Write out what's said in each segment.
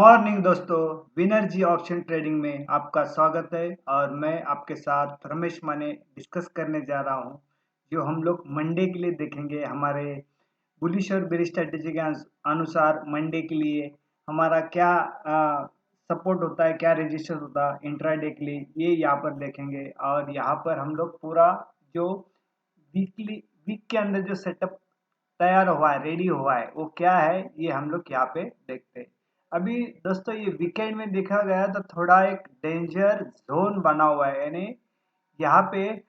Morning दोस्तों, विनर्जी option trading में आपका स्वागत है। और मैं आपके साथ रमेश माने डिस्कस करने जा रहा हूं, जो हम लोग मंडे के लिए देखेंगे। हमारे बुलिश और बेरिश स्ट्रेटेजी के अनुसार मंडे के लिए हमारा क्या सपोर्ट होता है, क्या रेजिस्टेंस होता है इंट्राडे के लिए, ये यहाँ पर देखेंगे। और यहाँ पर हम लोग पूरा जो वीकली वीक के अंदर जो सेटअप तैयार हुआ है, रेडी हुआ है, वो क्या है, ये हम लोग यहाँ पे देखते हैं। अभी दोस्तों ये वीकेंड में देखा गया तो थोड़ा एक डेंजर जोन बना हुआ है, यानी यहाँ पे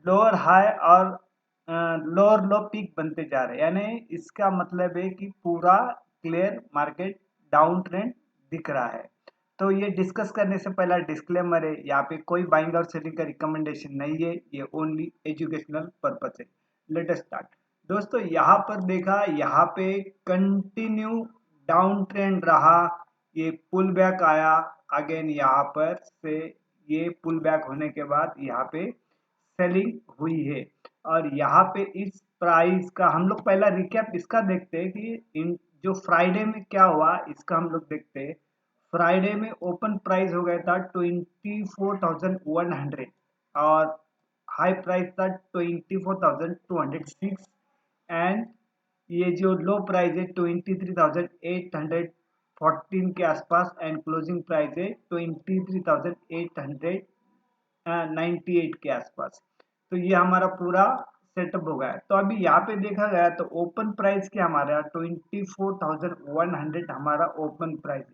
लोअर हाई और लोअर लो पीक बनते जा रहे हैं। यानी इसका मतलब है कि पूरा क्लियर मार्केट डाउन ट्रेंड दिख रहा है। तो ये डिस्कस करने से पहला डिस्क्लेमर है, यहाँ पे कोई बाइंग और सेलिंग का रिकमेंडेशन नहीं है, ये ओनली एजुकेशनल पर्पस है। Let us start. दोस्तों यहाँ पर देखा, यहाँ पे कंटिन्यू डाउन ट्रेंड रहा, ये पुल बैक आया अगेन, यहाँ पर से ये पुल बैक होने के बाद यहाँ पे सेलिंग हुई है। और यहाँ पे इस प्राइस का हम लोग पहला रिकैप इसका देखते हैं कि इन जो फ्राइडे में क्या हुआ, इसका हम लोग देखते हैं। फ्राइडे में ओपन प्राइस हो गया था 24,100 और हाई प्राइस था 24,206। एंड ये जो लो प्राइस है 23,814 के आसपास, एंड क्लोजिंग प्राइस है 23,898 के आसपास। तो ये हमारा पूरा सेटअप हो गया है। तो अभी यहाँ पे देखा गया तो ओपन प्राइस क्या हमारा 24,100 हमारा ओपन प्राइस है।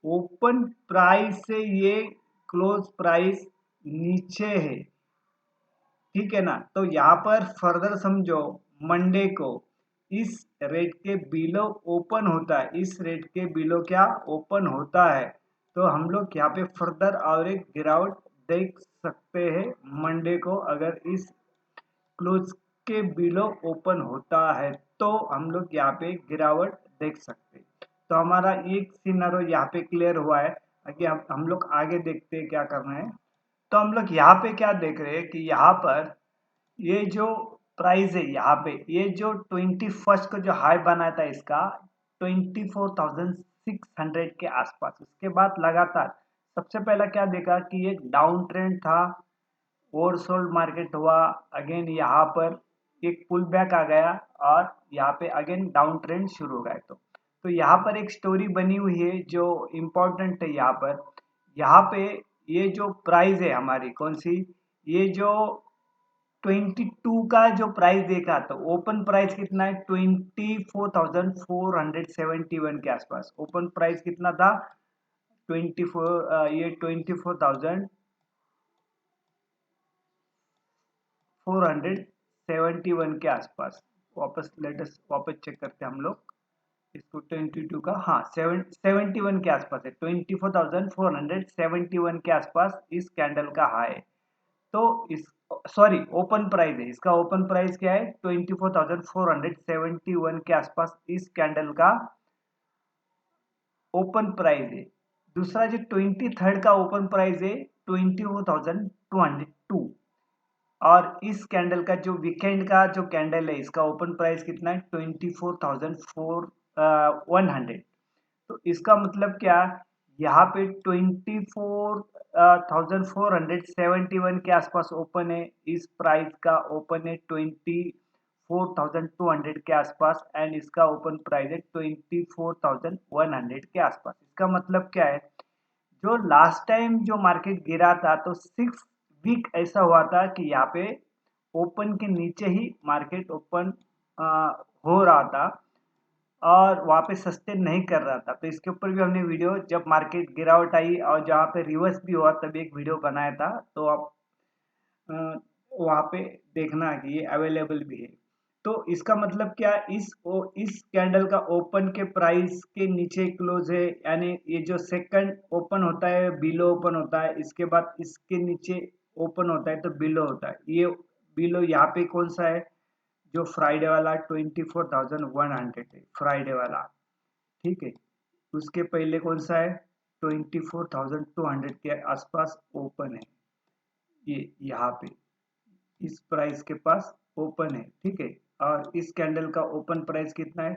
ओपन प्राइस से ये क्लोज प्राइस नीचे है, ठीक है ना। तो यहाँ पर फर्दर समझो, मंडे को इस रेट के बिलो ओपन होता है, इस रेट के बिलो क्या ओपन होता है, तो हम लोग यहाँ पे फर्दर और एक गिरावट देख सकते हैं मंडे को। अगर इस क्लोज के बिलो ओपन होता है तो हम लोग यहाँ पे गिरावट देख सकते हैं। तो हमारा एक सिनारो यहाँ पे क्लियर हुआ है। आगे हम लोग आगे देखते हैं क्या करना है। तो हम लोग यहाँ पे क्या देख रहे हैं कि यहाँ पर ये जो प्राइस है, यहाँ पे ये जो 21 को जो हाई बनाया था इसका 24,600 के आसपास। उसके बाद लगातार सबसे पहला क्या देखा कि एक डाउन ट्रेंड था, ओवरसोल्ड मार्केट हुआ, अगेन यहाँ पर एक पुल बैक आ गया और यहाँ पे अगेन डाउन ट्रेंड शुरू हो गया। तो यहाँ पर एक स्टोरी बनी हुई है जो इम्पोर्टेंट है। यहाँ पे ये जो प्राइस है हमारी कौन सी, ये जो 22 का जो प्राइस देखा तो ओपन प्राइस कितना है 24,471 के आसपास। ओपन प्राइस कितना था 24,471 के आसपास। वापस चेक करते हैं हम लोग इसको। 22 का, हाँ 71 के आसपास है, 24,471 के आसपास इस कैंडल का हाई है। तो इस सॉरी ओपन प्राइस है, इसका ओपन प्राइस क्या है 24,471 के आसपास इस कैंडल का ओपन प्राइस है। दूसरा जो 23rd का ओपन प्राइस है 24,202। और इस कैंडल का जो वीकेंड का जो कैंडल है इसका ओपन प्राइस कितना है 24,100। तो इसका मतलब क्या, यहाँ पे 24,471 के आसपास ओपन है, इस प्राइस का ओपन है 24,200 के आसपास, एंड इसका ओपन प्राइस है 24,100 के आसपास। इसका मतलब क्या है, जो लास्ट टाइम जो मार्केट गिरा था तो 6 वीक ऐसा हुआ था कि यहाँ पे ओपन के नीचे ही मार्केट ओपन हो रहा था और वहाँ पे सस्टेन नहीं कर रहा था। तो इसके ऊपर भी हमने वीडियो, जब मार्केट गिरावट आई और जहाँ पे रिवर्स भी हुआ तब एक वीडियो बनाया था। तो आप वहाँ पे देखना कि ये अवेलेबल भी है। तो इसका मतलब क्या, इस कैंडल का ओपन के प्राइस के नीचे क्लोज है, यानी ये जो सेकंड ओपन होता है बिलो ओपन होता है, इसके बाद इसके नीचे ओपन होता है तो बिलो होता है। ये बिलो यहाँ पे कौन सा है, जो फ्राइडे वाला 24,100 है फ्राइडे वाला, ठीक है। उसके पहले कौन सा है 24,200 के आसपास ओपन है, ये यहाँ पे इस प्राइस के पास ओपन है, ठीक है। और इस कैंडल का ओपन प्राइस कितना है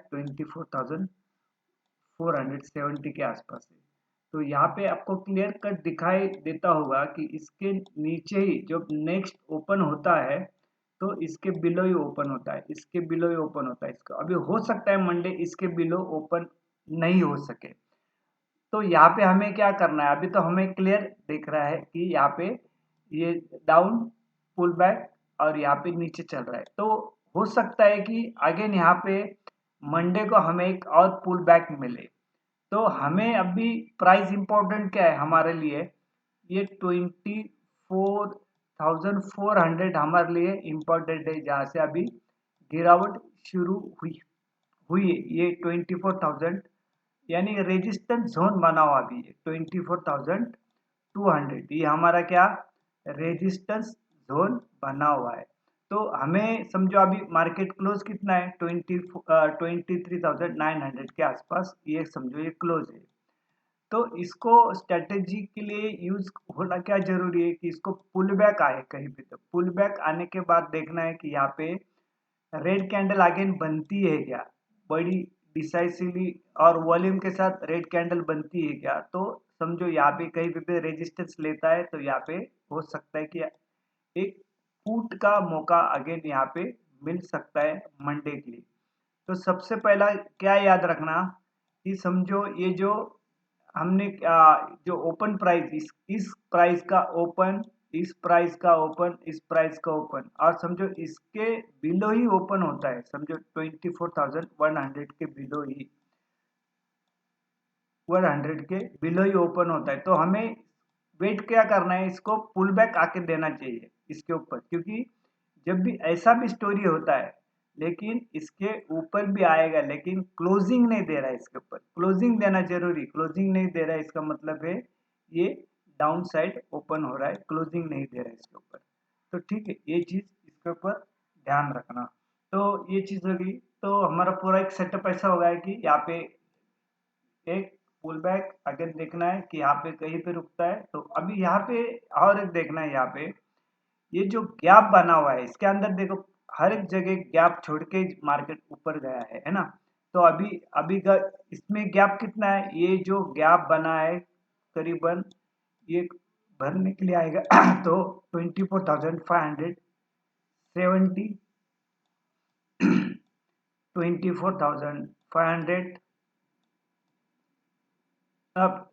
470 के आसपास है। तो यहाँ पे आपको क्लियर कट दिखाई देता होगा कि इसके नीचे ही जब नेक्स्ट ओपन होता है तो इसके बिलो ही ओपन होता है, इसके बिलो ही ओपन होता है। इसका अभी हो सकता है मंडे इसके बिलो ओपन नहीं हो सके। तो यहाँ पे हमें क्या करना है, अभी तो हमें क्लियर दिख रहा है कि यहाँ पे ये डाउन पुल बैक और यहाँ पे नीचे चल रहा है। तो हो सकता है कि अगेन यहाँ पे मंडे को हमें एक और पुल बैक मिले। तो हमें अभी प्राइस इंपॉर्टेंट क्या है हमारे लिए, ये 24,400 हमारे लिए इम्पोर्टेंट है, जहाँ से अभी गिरावट शुरू हुई हुई है। ये 24,000 यानी रेजिस्टेंस जोन बना हुआ अभी है 24,200, ये हमारा क्या रेजिस्टेंस जोन बना हुआ है। तो हमें समझो अभी मार्केट क्लोज कितना है 23,900 के आसपास, ये समझो ये क्लोज है। तो इसको स्ट्रेटेजी के लिए यूज होना क्या जरूरी है कि इसको पुल बैक आए कहीं पे, तो पुल बैक आने के बाद देखना है कि यहाँ पे रेड कैंडल अगेन बनती है क्या, बड़ी डिसाइसिवली और वॉल्यूम के साथ रेड कैंडल बनती है क्या। तो समझो यहाँ पे कहीं पे रेजिस्टेंस लेता है तो यहाँ पे हो सकता है कि एक पुट का मौका अगेन यहाँ पे मिल सकता है मंडे के लिए। तो सबसे पहला क्या याद रखना कि समझो ये जो हमने जो ओपन प्राइस इस प्राइस का ओपन, इस प्राइस का ओपन, इस प्राइस का ओपन, और समझो इसके बिलो ही ओपन होता है, समझो 24,100 के बिलो ही 100 के बिलो ही ओपन होता है। तो हमें वेट क्या करना है, इसको पुल बैक आके देना चाहिए इसके ऊपर, क्योंकि जब भी ऐसा भी स्टोरी होता है लेकिन इसके ऊपर भी आएगा लेकिन क्लोजिंग नहीं दे रहा है इसके ऊपर, क्लोजिंग देना जरूरी, क्लोजिंग नहीं दे रहा है इसका मतलब है ये डाउन साइड ओपन हो रहा है, क्लोजिंग नहीं दे रहा है इसके ऊपर। तो ठीक है, ये चीज इसके ऊपर ध्यान रखना। तो ये चीज होगी, तो हमारा पूरा एक सेटअप ऐसा होगा है कि यहाँ पे एक पुल बैक अगर देखना है कि यहाँ पे कहीं पे रुकता है। तो अभी यहाँ पे और एक देखना है, यहाँ पे ये जो गैप बना हुआ है इसके अंदर देखो, हर एक जगह गैप छोड़ के मार्केट ऊपर गया है ना। तो अभी अभी का इसमें गैप कितना है, ये जो गैप बना है करीबन ये भरने के लिए आएगा तो 24,570, 24,500, अब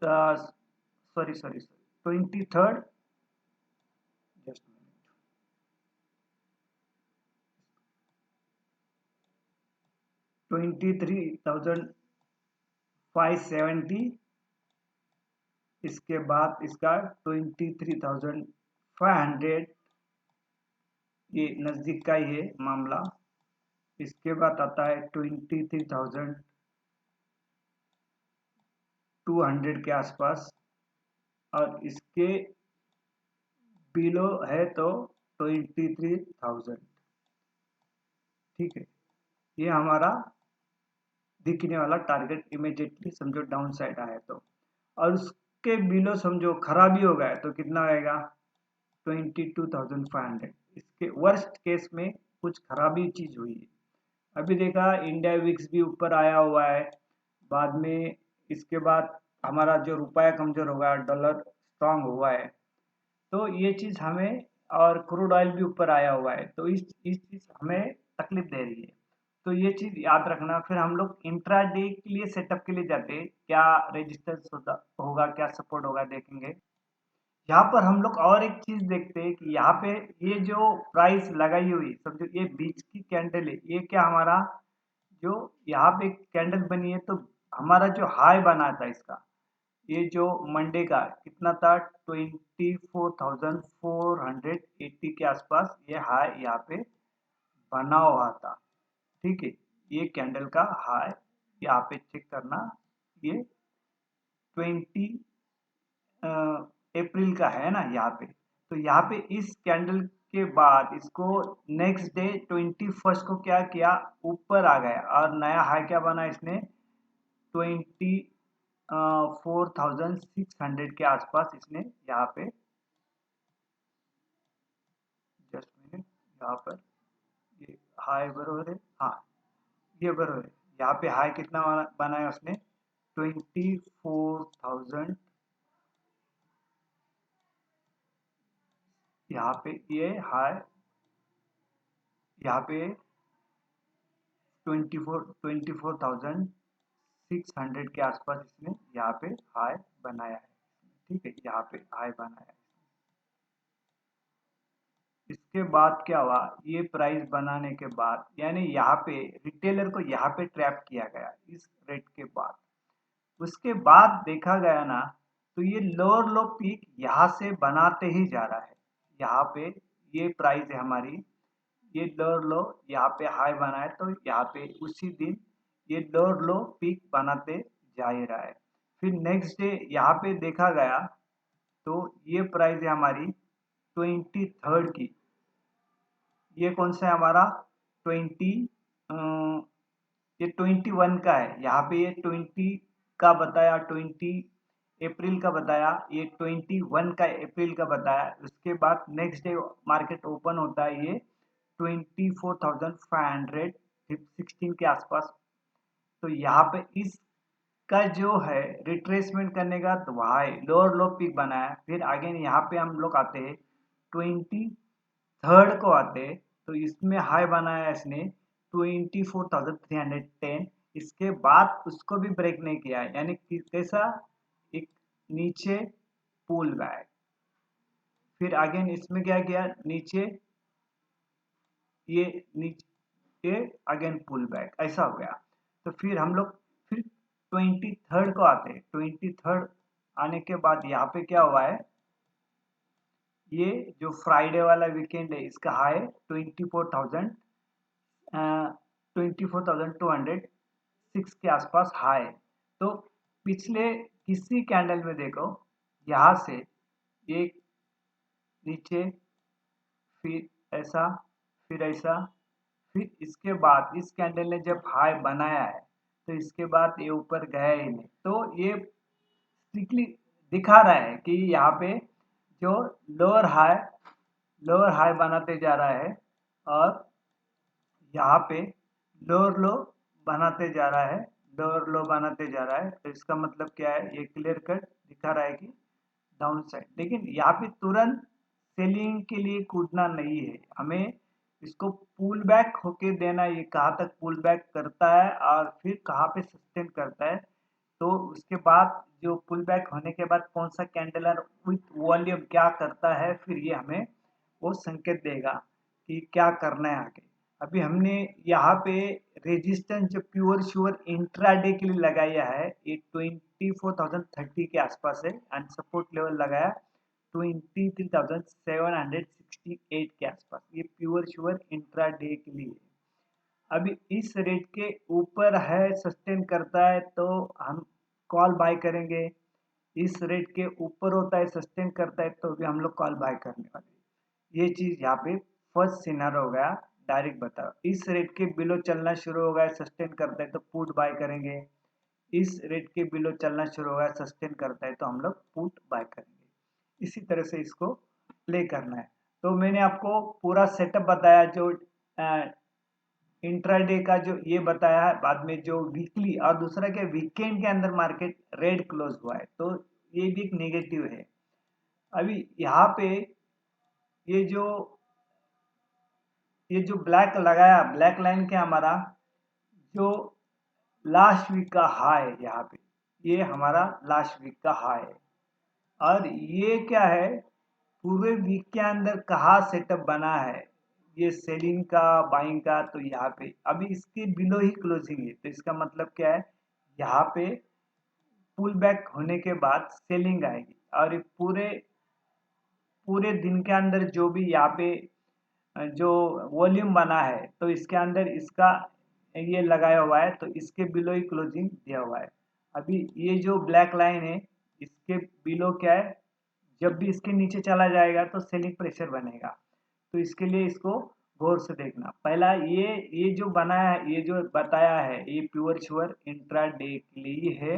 सॉरी 23rd, जस्ट 23,570, इसके बाद इसका 23,500, ये नजदीक का ही है मामला। इसके बाद आता है 23,200 के आसपास, और इसके बिलो है तो 23,000। ठीक है, ये हमारा दिखने वाला टारगेट इमीडिएटली समझो डाउन साइड आया तो। और उसके बिलो समझो खराबी हो गया तो कितना आएगा 22,500। इसके वर्स्ट केस में कुछ खराबी चीज हुई है, अभी देखा इंडिया विक्स भी ऊपर आया हुआ है, बाद में इसके बाद हमारा जो रुपया कमजोर हो गया, डॉलर स्ट्रांग हुआ है। तो ये चीज हमें, और क्रूड ऑयल भी ऊपर आया हुआ है, तो इस चीज हमें तकलीफ दे रही है। तो ये चीज याद रखना। फिर हम लोग इंट्राडे के लिए सेटअप के लिए जाते हैं, क्या रेजिस्टेंस होगा, क्या सपोर्ट होगा देखेंगे। यहाँ पर हम लोग और एक चीज देखते हैं कि यहाँ पे ये जो प्राइस लगाई हुई समझो ये बीच की कैंडल है, ये क्या हमारा जो यहाँ पे कैंडल बनी है, तो हमारा जो हाई बना था इसका, ये जो मंडे का कितना था 24,480 के आसपास, ये हाई यहाँ पे बना हुआ था। ठीक है, ये कैंडल का हाई यहाँ पे चेक करना, ये 20 अप्रैल का है ना यहाँ पे। तो यहाँ पे इस कैंडल के बाद इसको नेक्स्ट डे 21st को क्या किया, ऊपर आ गया और नया हाई क्या बना इसने 24,600 के आसपास इसने यहाँ पे, जस्ट मिनट, यहाँ पर ये हाई बरोबर है, हाँ ये बरोबर है। यहाँ पे हाई कितना बनाया उसने 24,000, यहाँ पे ये हाई, यहाँ पे 24,600 के आसपास इसने यहाँ पे हाई बनाया है। ठीक है, यहाँ पे हाई बनाया है। इसके बाद क्या हुआ, ये प्राइस बनाने के बाद यानी यहाँ पे रिटेलर को यहाँ पे ट्रैप किया गया इस रेट के बाद। उसके बाद देखा गया ना, तो ये लोअर लो पीक यहाँ से बनाते ही जा रहा है। यहाँ पे ये प्राइस है हमारी, ये लोअर लो यहाँ पे हाई बना है, तो यहाँ पे उसी दिन ये लोअर लो पीक बनाते जा ही रहा है। फिर नेक्स्ट डे यहाँ पे देखा गया तो ये प्राइस है हमारी 23rd की। ये कौन सा है हमारा 21 का है। यहाँ पे ये 20 का बताया, 20 अप्रैल का बताया, ये 21 का अप्रैल का बताया। उसके बाद नेक्स्ट डे मार्केट ओपन होता है ये 24,516 के आसपास। तो यहाँ पे इसका जो है रिट्रेसमेंट करने का तो वहाँ लोअर लो पीक बनाया। फिर आगे यहाँ पे हम लोग आते हैं 23rd को आते, तो इसमें हाई बनाया इसने 24,310। इसके बाद उसको भी ब्रेक नहीं किया, यानी कि कैसा एक नीचे पुल बैक। फिर अगेन इसमें क्या किया, नीचे ये नीचे अगेन पुल बैक, ऐसा हो गया। तो फिर हम लोग फिर 23rd को आते हैं। 23rd आने के बाद यहाँ पे क्या हुआ है, ये जो फ्राइडे वाला वीकेंड है इसका हाई 24,206 के आसपास हाई। तो पिछले किसी कैंडल में देखो, यहाँ से एक नीचे, फिर ऐसा, फिर ऐसा, फिर इसके बाद इस कैंडल ने जब हाई बनाया है तो इसके बाद ये ऊपर गया ही नहीं। तो ये स्ट्रिक्टली दिखा रहा है कि यहाँ पे जो लोअर हाई बनाते जा रहा है और यहाँ पे लोअर लो बनाते जा रहा है, लोअर लो बनाते जा रहा है। तो इसका मतलब क्या है, ये क्लियर कट दिखा रहा है कि डाउन साइड। लेकिन यहाँ पे तुरंत सेलिंग के लिए कूदना नहीं है, हमें इसको पुल बैक होके देना, ये कहाँ तक पुल बैक करता है और फिर कहाँ पे सस्टेन करता है। तो उसके बाद जो पुल बैक होने के बाद कौन सा कैंडल और विथ वॉल्यूम क्या करता है, फिर ये हमें वो संकेत देगा कि क्या करना है आगे। अभी हमने यहाँ पे रेजिस्टेंस जो प्योर श्योर इंट्राडे के लिए लगाया है, ये 24,030 के आसपास है एंड सपोर्ट लेवल लगाया 23,768 के आसपास। ये प्योर श्योर इंट्राडे के लिए। अभी इस रेट के ऊपर है, सस्टेन करता है तो हम कॉल बाय करेंगे। इस रेट के ऊपर होता है, सस्टेन करता है तो भी हम लोग कॉल बाय करने वाले। ये चीज यहाँ पे फर्स्ट सिनारो हो गया। डायरेक्ट बताओ, इस रेट के बिलो चलना शुरू हो गया, सस्टेन करता है तो पुट बाय करेंगे। इस रेट के बिलो चलना शुरू हो गया, सस्टेन करता है तो हम लोग पुट बाय करेंगे। इसी तरह से इसको प्ले करना है। तो मैंने आपको पूरा सेटअप बताया, जो इंट्राडे का जो ये बताया है, बाद में जो वीकली और दूसरा क्या वीकेंड के अंदर मार्केट रेड क्लोज हुआ है, तो ये भी एक नेगेटिव है। अभी यहाँ पे ये जो ब्लैक लगाया, ब्लैक लाइन क्या हमारा जो लास्ट वीक का हाई, यहाँ पे ये हमारा लास्ट वीक का हाई है। और ये क्या है, पूरे वीक के अंदर कहाँ सेटअप बना है ये सेलिंग का बाइंग का, तो यहाँ पे अभी इसके बिलो ही क्लोजिंग है। तो इसका मतलब क्या है, यहाँ पे पुल बैक होने के बाद सेलिंग आएगी और ये पूरे पूरे दिन के अंदर जो भी यहाँ पे जो वॉल्यूम बना है, तो इसके अंदर इसका ये लगाया हुआ है, तो इसके बिलो ही क्लोजिंग दिया हुआ है। अभी ये जो ब्लैक लाइन है इसके बिलो क्या है, जब भी इसके नीचे चला जाएगा तो सेलिंग प्रेशर बनेगा। तो इसके लिए इसको गौर से देखना। पहला ये जो बनाया है, ये जो बताया है, ये प्योर श्योर इंट्रा डे के लिए है,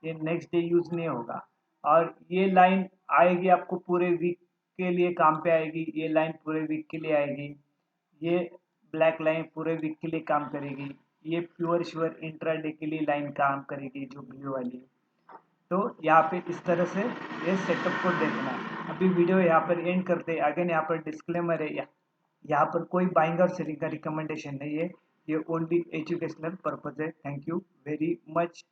ये नेक्स्ट डे यूज नहीं होगा। और ये लाइन आएगी आपको पूरे वीक के लिए काम पे आएगी, ये लाइन पूरे वीक के लिए आएगी, ये ब्लैक लाइन पूरे वीक के लिए काम करेगी, ये प्योर श्योर इंट्राडे के लिए लाइन काम करेगी जो ब्लू वाली। तो यहाँ पे इस तरह से ये सेटअप को देखना है। अभी वीडियो यहाँ पर एंड करते हैं। अगेन यहाँ पर डिस्क्लेमर है, यहाँ पर कोई बाइंग और सेलिंग का रिकमेंडेशन नहीं है, ये ओनली एजुकेशनल पर्पज है। Thank you very much.